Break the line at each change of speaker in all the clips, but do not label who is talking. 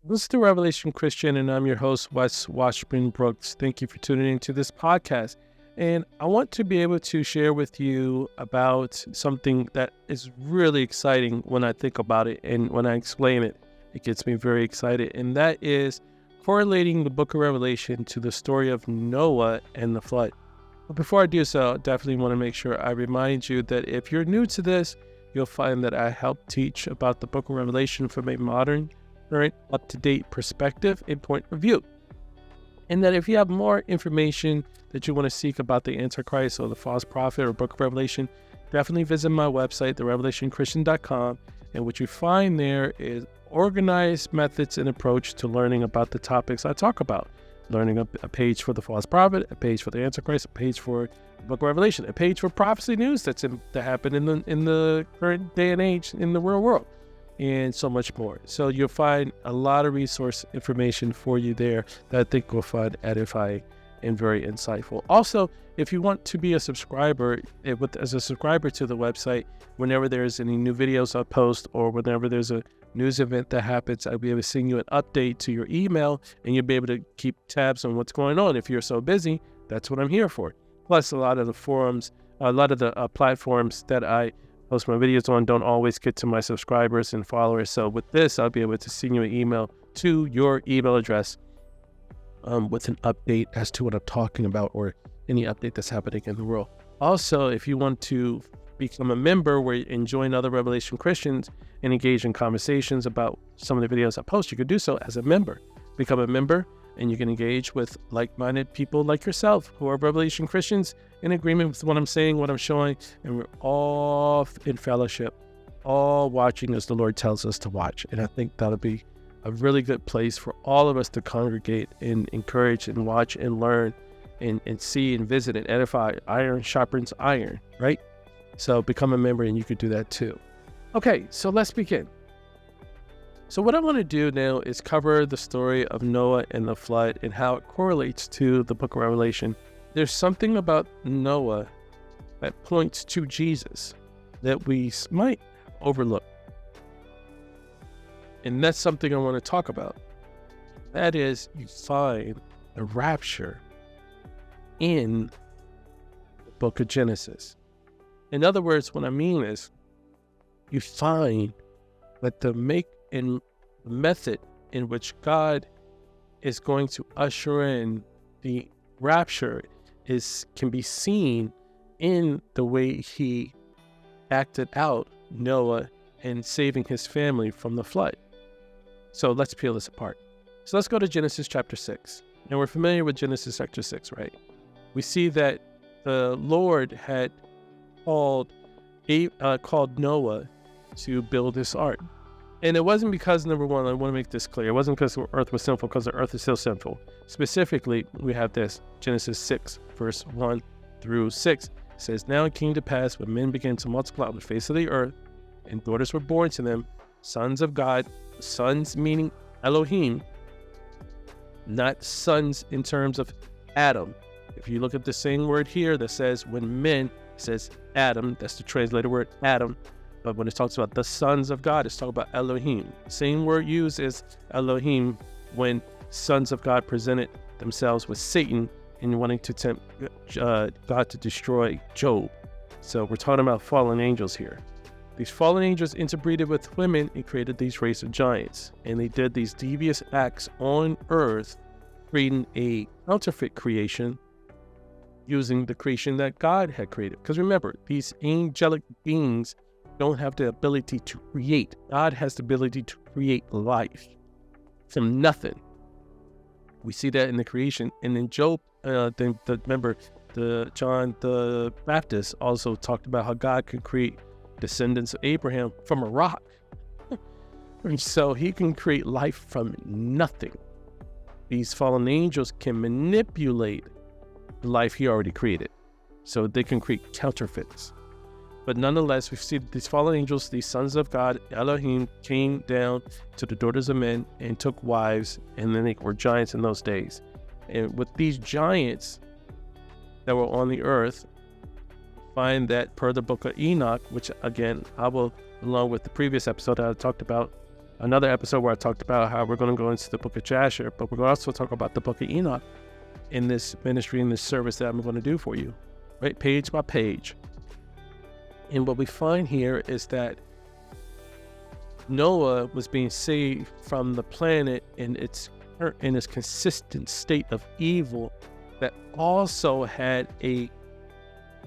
This is the Revelation Christian, and I'm your host, Wes Washburn Brooks. Thank you for tuning into this podcast. And I want to be able to share with you about something that is really exciting when I think about it, and when I explain it, it gets me very excited. And that is correlating the book of Revelation to the story of Noah and the flood. But before I do so, I definitely want to make sure I remind you that if you're new to this, you'll find that I help teach about the book of Revelation from a modern, current, up-to-date perspective and point of view. And that if you have more information that you want to seek about the Antichrist or the false prophet or book of Revelation, definitely visit my website, therevelationchristian.com. And what you find there is organized methods and approach to learning about the topics I talk about. Learning a page for the false prophet, a page for the Antichrist, a page for the book of Revelation, a page for prophecy news that happened in the current day and age in the real world, and so much more. So you'll find a lot of resource information for you there that I think will find edifying and very insightful. Also, if you want to be a subscriber, as a subscriber to the website, whenever there's any new videos I post or whenever there's a news event that happens, I'll be able to send you an update to your email, and you'll be able to keep tabs on what's going on. If you're so busy, that's what I'm here for. Plus, a lot of the forums, a lot of the platforms that I post my videos on don't always get to my subscribers and followers. So with this, I'll be able to send you an email to your email address with an update as to what I'm talking about or any update that's happening in the world. Also, if you want to become a member and join other Revelation Christians and engage in conversations about some of the videos I post, you can do so as a member. Become a member, and you can engage with like-minded people like yourself who are Revelation Christians in agreement with what I'm saying, what I'm showing, and we're all in fellowship, all watching as the Lord tells us to watch. And I think that'll be a really good place for all of us to congregate and encourage and watch and learn and see and visit and edify. Iron sharpens iron, right? So become a member and you could do that too. Okay, so let's begin. So what I want to do now is cover the story of Noah and the flood and how it correlates to the book of Revelation. There's something about Noah that points to Jesus that we might overlook. And that's something I want to talk about. That is, you find the rapture in the book of Genesis. In other words, what I mean is, you find that the method in which God is going to usher in the rapture can be seen in the way he acted out Noah and saving his family from the flood. So let's peel this apart. So let's go to Genesis chapter 6. And we're familiar with Genesis chapter 6, right? We see that the Lord had called Noah to build this ark. And it wasn't because, number one, I want to make this clear, it wasn't because the earth was sinful, because the earth is still sinful. Specifically, we have this, Genesis 6, verse 1 through 6. It says, "Now it came to pass when men began to multiply on the face of the earth, and daughters were born to them, sons of God," sons meaning Elohim, not sons in terms of Adam. If you look at the same word here that says when men, it says Adam, that's the translated word Adam. But when it talks about the sons of God, it's talking about Elohim. Same word used as Elohim when sons of God presented themselves with Satan and wanting to tempt God to destroy Job. So we're talking about fallen angels here. These fallen angels interbreeded with women and created these race of giants. And they did these devious acts on earth, creating a counterfeit creation using the creation that God had created. Because remember, these angelic beings don't have the ability to create. God has the ability to create life from nothing. We see that in the creation. And then Job, remember, John the Baptist also talked about how God could create descendants of Abraham from a rock. And so he can create life from nothing. These fallen angels can manipulate the life he already created. So they can create counterfeits. But nonetheless, we see these fallen angels, these sons of God, Elohim, came down to the daughters of men and took wives, and then they were giants in those days. And with these giants that were on the earth, find that per the book of Enoch, which again, I will, along with the previous episode that I talked about, another episode where I talked about how we're going to go into the book of Jasher, but we're going to also talk about the book of Enoch in this ministry, in this service that I'm going to do for you, right? Page by page. And what we find here is that Noah was being saved from the planet in its consistent state of evil that also had a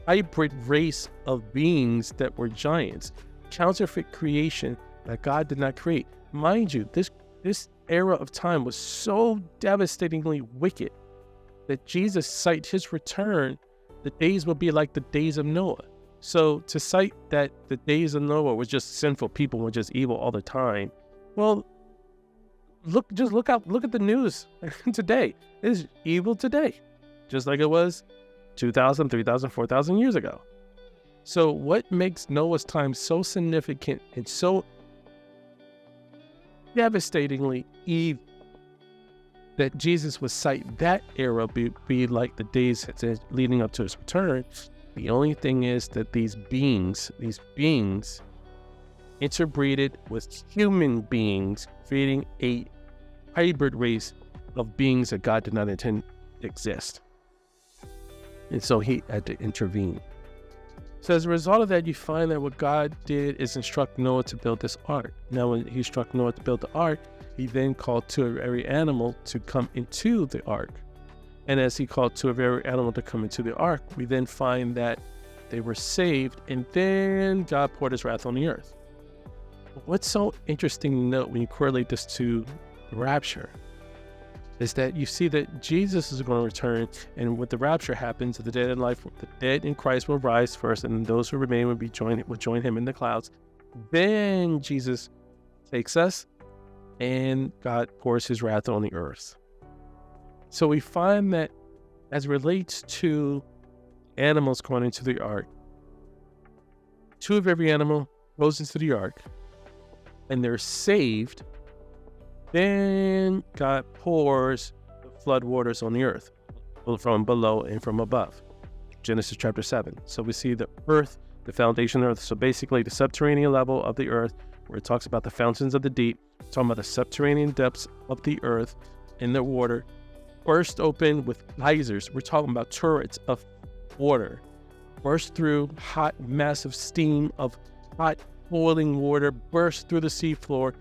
hybrid race of beings that were giants, counterfeit creation that God did not create. Mind you, this era of time was so devastatingly wicked that Jesus cite his return, the days will be like the days of Noah. So to cite that the days of Noah were just sinful people, were just evil all the time, well, look at the news today. It is evil today, just like it was 2,000, 3,000, 4,000 years ago. So what makes Noah's time so significant and so devastatingly evil that Jesus would cite that era be like the days leading up to his return? The only thing is that these beings interbreeded with human beings, creating a hybrid race of beings that God did not intend to exist. And so he had to intervene. So as a result of that, you find that what God did is instruct Noah to build this ark. Now, when he instructed Noah to build the ark, he then called two of every animal to come into the ark. And as he called two of every animal to come into the ark, we then find that they were saved, and then God poured his wrath on the earth. What's so interesting to note when you correlate this to the rapture is that you see that Jesus is going to return, and when the rapture happens, the dead in Christ will rise first, and those who remain will join him in the clouds. Then Jesus takes us, and God pours his wrath on the earth. So we find that as it relates to animals going into the ark, two of every animal goes into the ark, and they're saved. Then God pours the flood waters on the earth, from below and from above. Genesis chapter 7. So we see the earth, the foundation of the earth. So basically the subterranean level of the earth, where it talks about the fountains of the deep, talking about the subterranean depths of the earth in the water, burst open with geysers. We're talking about turrets of water, burst through hot, massive steam of hot, boiling water, burst through the seafloor,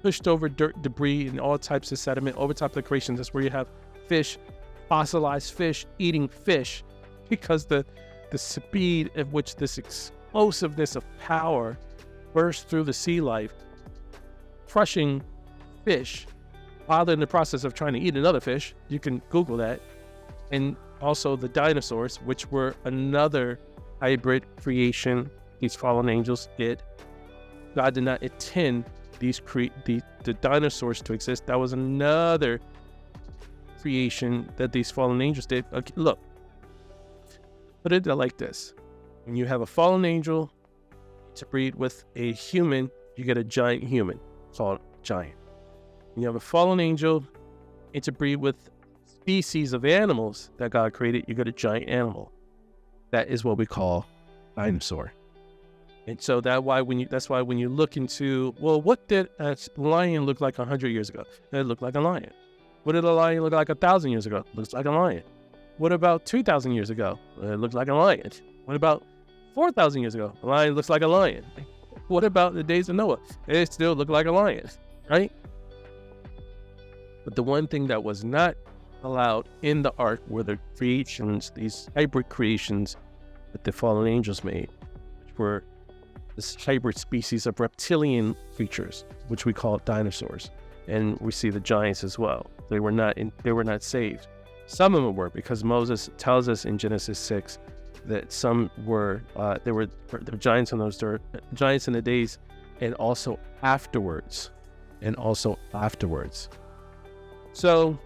pushed over dirt, debris, and all types of sediment over top of the creation. That's where you have fish, fossilized fish, eating fish, because the speed at which this explosiveness of power burst through the sea life, crushing fish while they're in the process of trying to eat another fish. You can Google that. And also the dinosaurs, which were another hybrid creation these fallen angels did. God did not intend the dinosaurs to exist. That was another creation that these fallen angels did. Okay, look, put it like this. When you have a fallen angel to breed with a human, you get a giant human called giant. When you have a fallen angel interbreed with species of animals that God created, you get a giant animal. That is what we call dinosaur. And so that's why when you look into, well, what did a lion look like 100 years ago? It looked like a lion. What did a lion look like 1,000 years ago? It looks like a lion. What about 2,000 years ago? It looked like a lion. What about 4,000 years ago? A lion looks like a lion. What about the days of Noah? It still looked like a lion, right? But the one thing that was not allowed in the ark were the creations, these hybrid creations that the fallen angels made, which were this hybrid species of reptilian creatures, which we call dinosaurs. And we see the giants as well. They were not saved. Some of them were, because Moses tells us in Genesis 6 that some were, there were giants on those giants in the days, and also afterwards. So,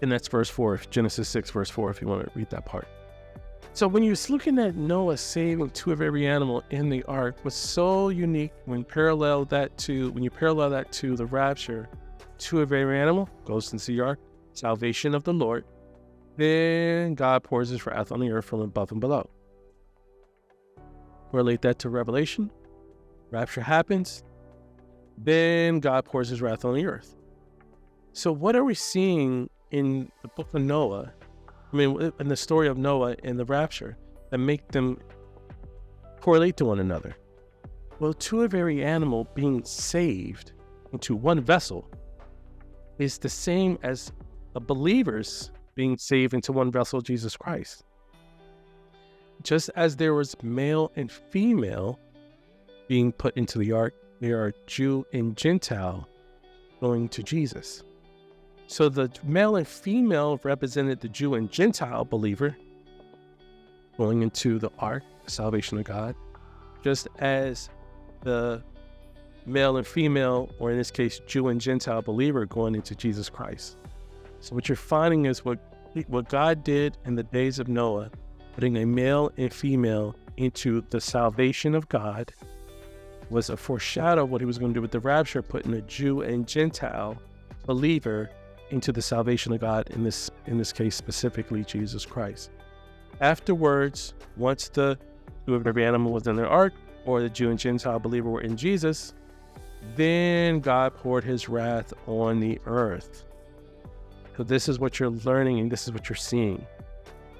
and that's verse 4, Genesis 6, verse 4, if you want to read that part. So when you're looking at Noah saving two of every animal in the ark, was so unique when you parallel that to the rapture. Two of every animal goes into the ark, salvation of the Lord. Then God pours his wrath on the earth from above and below. Relate that to Revelation. Rapture happens. then God pours his wrath on the earth. So what are we seeing in the book of Noah, in the story of Noah and the rapture, that make them correlate to one another? Well, to a very animal being saved into one vessel is the same as the believers being saved into one vessel, Jesus Christ. Just as there was male and female being put into the ark, there are Jew and Gentile going to Jesus. So the male and female represented the Jew and Gentile believer going into the ark, the salvation of God, just as the male and female, or in this case, Jew and Gentile believer going into Jesus Christ. So what you're finding is what God did in the days of Noah, putting a male and female into the salvation of God, was a foreshadow of what he was going to do with the rapture, putting a Jew and Gentile believer into the salvation of God, in this case specifically Jesus Christ. Afterwards, once the every animal was in their ark, or the Jew and Gentile believer were in Jesus, then God poured his wrath on the earth. So this is what you're learning, and this is what you're seeing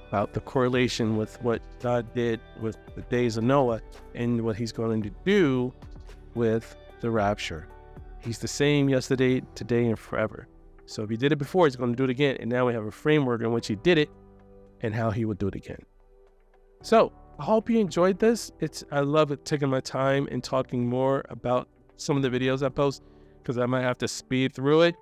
about the correlation with what God did with the days of Noah and what he's going to do with the rapture. He's the same yesterday, today, and forever. So if he did it before, he's going to do it again. And now we have a framework in which he did it and how he would do it again. So I hope you enjoyed this. I love it, taking my time and talking more about some of the videos I post, because I might have to speed through it.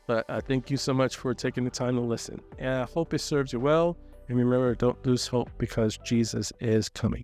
But I thank you so much for taking the time to listen. And I hope it serves you well. And remember, don't lose hope, because Jesus is coming.